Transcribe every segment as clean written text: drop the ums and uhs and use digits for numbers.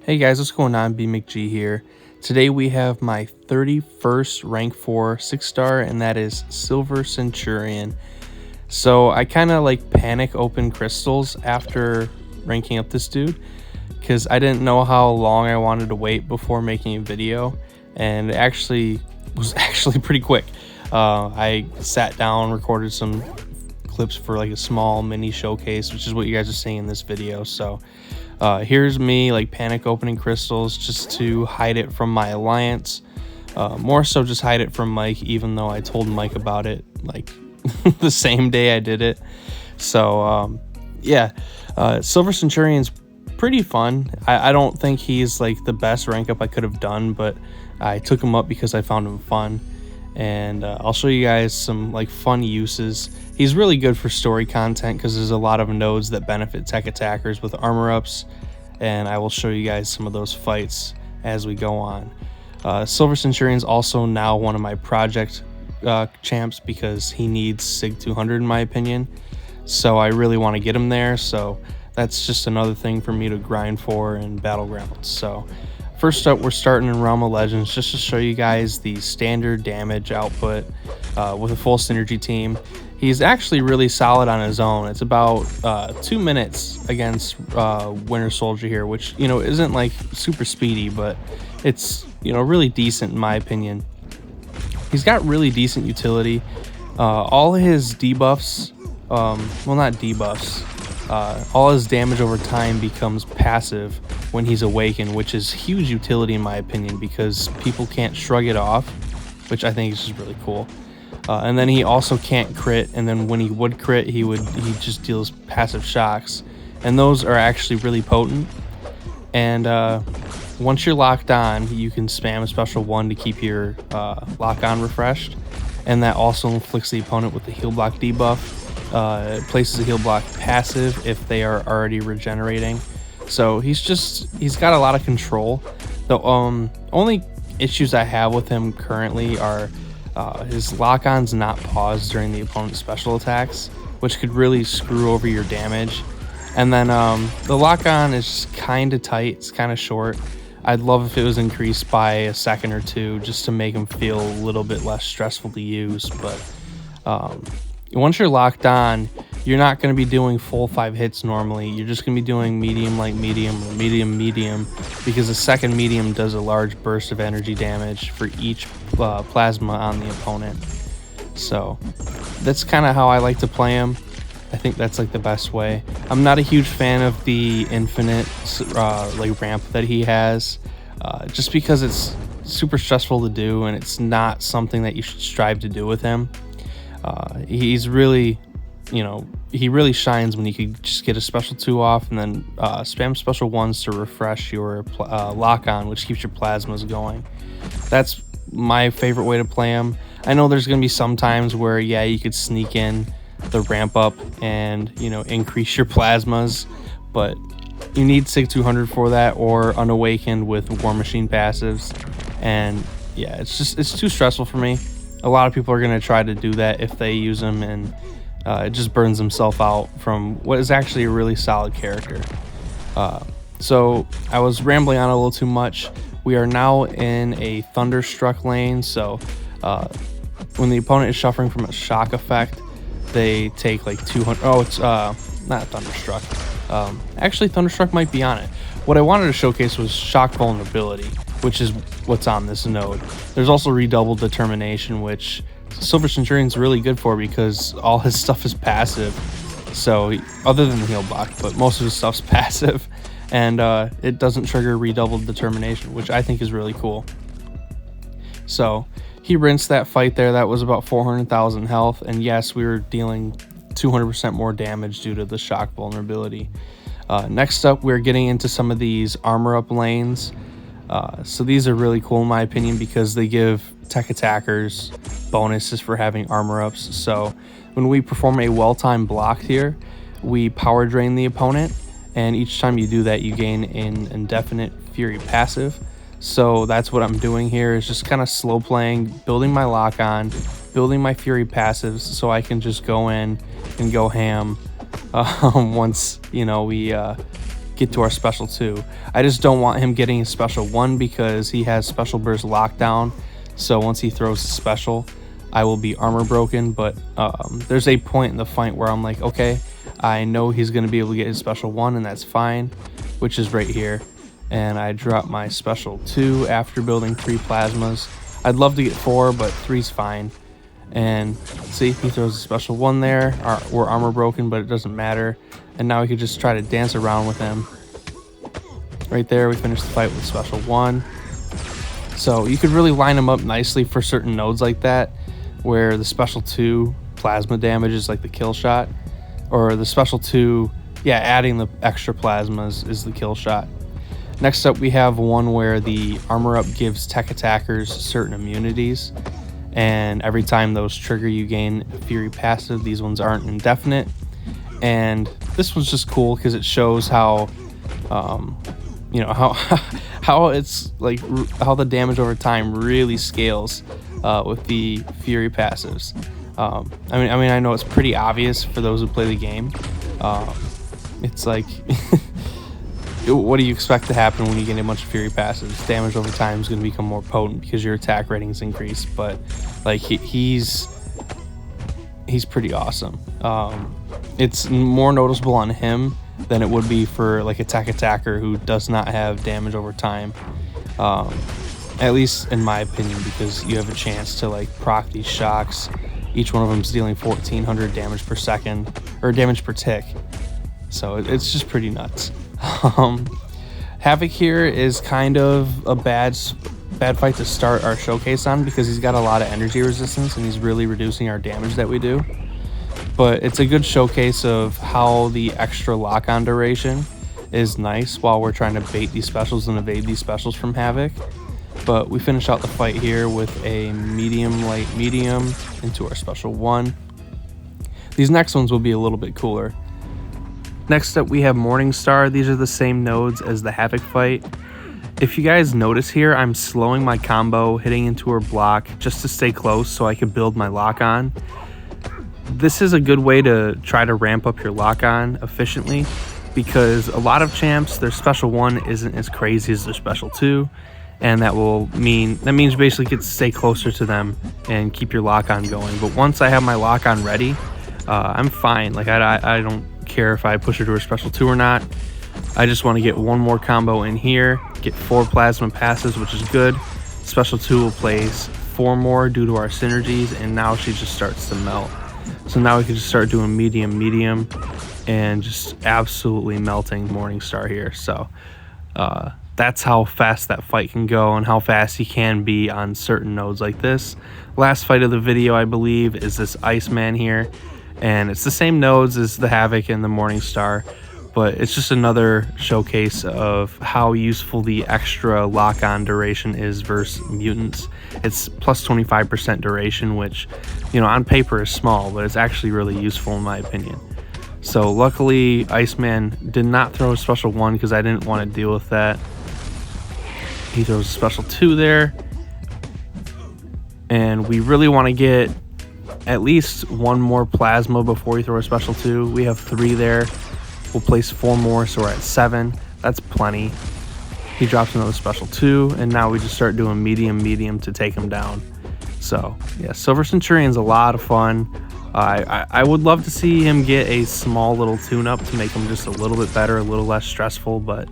Hey guys, what's going on? B McG here. Today we have my 31st rank 4 6-star, and that is Silver Centurion. So I kind of like panic open crystals after ranking up this dude because I didn't know how long I wanted to wait before making a video, and it actually was actually pretty quick. I sat down, recorded some clips for like a small mini showcase, which is what you guys are seeing in this video. So here's me like panic opening crystals just to hide it from my alliance, more so just hide it from Mike, even though I told Mike about it like the same day I did it. So Silver Centurion's pretty fun. I don't think he's like the best rank up I could have done, but I took him up because I found him fun, and I'll show you guys some like fun uses. He's really good for story content because there's a lot of nodes that benefit tech attackers with armor ups, and I will show you guys some of those fights as we go on. Silver Centurion's also now one of my project champs because he needs Sig 200 in my opinion, so I really want to get him there. So that's just another thing for me to grind for in Battlegrounds. So first up, we're starting in Realm of Legends just to show you guys the standard damage output with a full synergy team. He's actually really solid on his own. It's about 2 minutes against Winter Soldier here, which, you know, isn't like super speedy, but it's, you know, really decent in my opinion. He's got really decent utility. All his debuffs, well, not debuffs, all his damage over time becomes passive when he's awakened, which is huge utility in my opinion because people can't shrug it off, which I think is just really cool. And then he also can't crit, and then when he would crit, he just deals passive shocks, and those are actually really potent. And once you're locked on, you can spam a special 1 to keep your lock on refreshed, and that also inflicts the opponent with the heal block debuff. It places a heal block passive if they are already regenerating. So he's got a lot of control. The only issues I have with him currently are his lock-on's not paused during the opponent's special attacks, which could really screw over your damage. And then the lock-on is just kind of tight, it's kind of short. I'd love if it was increased by a second or two just to make him feel a little bit less stressful to use. But once you're locked on, you're not going to be doing full 5 hits normally. You're just going to be doing medium, light, medium, or medium, medium, because the second medium does a large burst of energy damage for each plasma on the opponent. So that's kind of how I like to play him. I think that's like the best way. I'm not a huge fan of the infinite like ramp that he has, just because it's super stressful to do, and it's not something that you should strive to do with him. He's really, you know, he really shines when you could just get a special 2 off and then spam special 1s to refresh your lock on, which keeps your plasmas going. That's my favorite way to play him. I know there's going to be some times where, yeah, you could sneak in the ramp up and, you know, increase your plasmas, but you need Sig 200 for that, or Unawakened with War Machine passives. And yeah, it's too stressful for me. A lot of people are going to try to do that if they use him, and it just burns himself out from what is actually a really solid character. So I was rambling on a little too much. We are now in a Thunderstruck lane, so when the opponent is suffering from a shock effect, they take like 200. Oh, it's not Thunderstruck. Actually, Thunderstruck might be on it. What I wanted to showcase was shock vulnerability, which is what's on this node. There's also redoubled determination, which Silver Centurion's really good for because all his stuff is passive. So other than the heal block, but most of his stuff's passive, and it doesn't trigger redoubled determination, which I think is really cool. So he rinsed that fight there. That was about 400,000 health, and yes, we were dealing 200% more damage due to the shock vulnerability. Next up, we're getting into some of these armor up lanes. So these are really cool in my opinion because they give tech attackers bonuses for having armor ups. So when we perform a well-timed block here, we power drain the opponent, and each time you do that, you gain an indefinite fury passive. So that's what I'm doing here, is just kind of slow playing, building my lock on, building my fury passives so I can just go in and go ham once, you know, we get to our special 2. I just don't want him getting a special 1 because he has special burst lockdown. So once he throws a special, I will be armor broken. But there's a point in the fight where I'm like, okay, I know he's going to be able to get his special 1, and that's fine, which is right here. And I drop my special 2 after building 3 plasmas. I'd love to get 4, but 3's fine. And see, he throws a special 1 there. We're armor broken, but it doesn't matter. And now we could just try to dance around with him. Right there, we finished the fight with special 1. So you could really line them up nicely for certain nodes like that, where the special 2 plasma damage is like the kill shot, or the special 2, yeah, adding the extra plasmas is the kill shot. Next up, we have one where the armor up gives tech attackers certain immunities, and every time those trigger, you gain Fury passive. These ones aren't indefinite, and this one's just cool because it shows how, you know, how it's like how the damage over time really scales with the Fury passives. I mean, I know it's pretty obvious for those who play the game. It's like, what do you expect to happen when you get a bunch of Fury passives? Damage over time is going to become more potent because your attack ratings increase. But like he's pretty awesome. It's more noticeable on him than it would be for like a tech attacker who does not have damage over time. At least in my opinion, because you have a chance to like proc these shocks. Each one of them is dealing 1400 damage per second, or damage per tick. So it's just pretty nuts. Havoc here is kind of a bad fight to start our showcase on because he's got a lot of energy resistance and he's really reducing our damage that we do. But it's a good showcase of how the extra lock-on duration is nice while we're trying to bait these specials and evade these specials from Havoc. But we finish out the fight here with a medium, light, medium into our special 1. These next ones will be a little bit cooler. Next up, we have Morningstar. These are the same nodes as the Havoc fight. If you guys notice here, I'm slowing my combo, hitting into her block just to stay close so I can build my lock-on. This is a good way to try to ramp up your lock-on efficiently because a lot of champs, their special 1 isn't as crazy as their special 2. And that means basically get to stay closer to them and keep your lock-on going. But once I have my lock-on ready, I'm fine. Like I don't care if I push her to her special 2 or not. I just want to get one more combo in here, get 4 plasma passes, which is good. Special 2 will place 4 more due to our synergies, and now she just starts to melt. So now we can just start doing medium, and just absolutely melting Morningstar here. So that's how fast that fight can go and how fast he can be on certain nodes like this. Last fight of the video, I believe, is this Iceman here. And it's the same nodes as the Havoc and the Morningstar, but it's just another showcase of how useful the extra lock-on duration is versus mutants. It's plus 25% duration, which, you know, on paper is small, but it's actually really useful in my opinion. So luckily, Iceman did not throw a special 1 because I didn't want to deal with that. He throws a special 2 there. And we really want to get at least 1 more plasma before we throw a special 2. We have 3 there. We'll place 4 more, so we're at 7. That's plenty. He drops another special 2, and now we just start doing medium to take him down. So yeah, Silver Centurion's a lot of fun. I would love to see him get a small little tune-up to make him just a little bit better, a little less stressful, but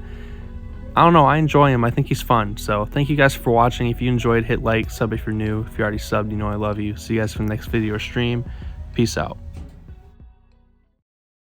I don't know, I enjoy him. I think he's fun. So thank you guys for watching. If you enjoyed, hit like, sub if you're new. If you're already subbed, you know I love you. See you guys for the next video or stream. Peace out.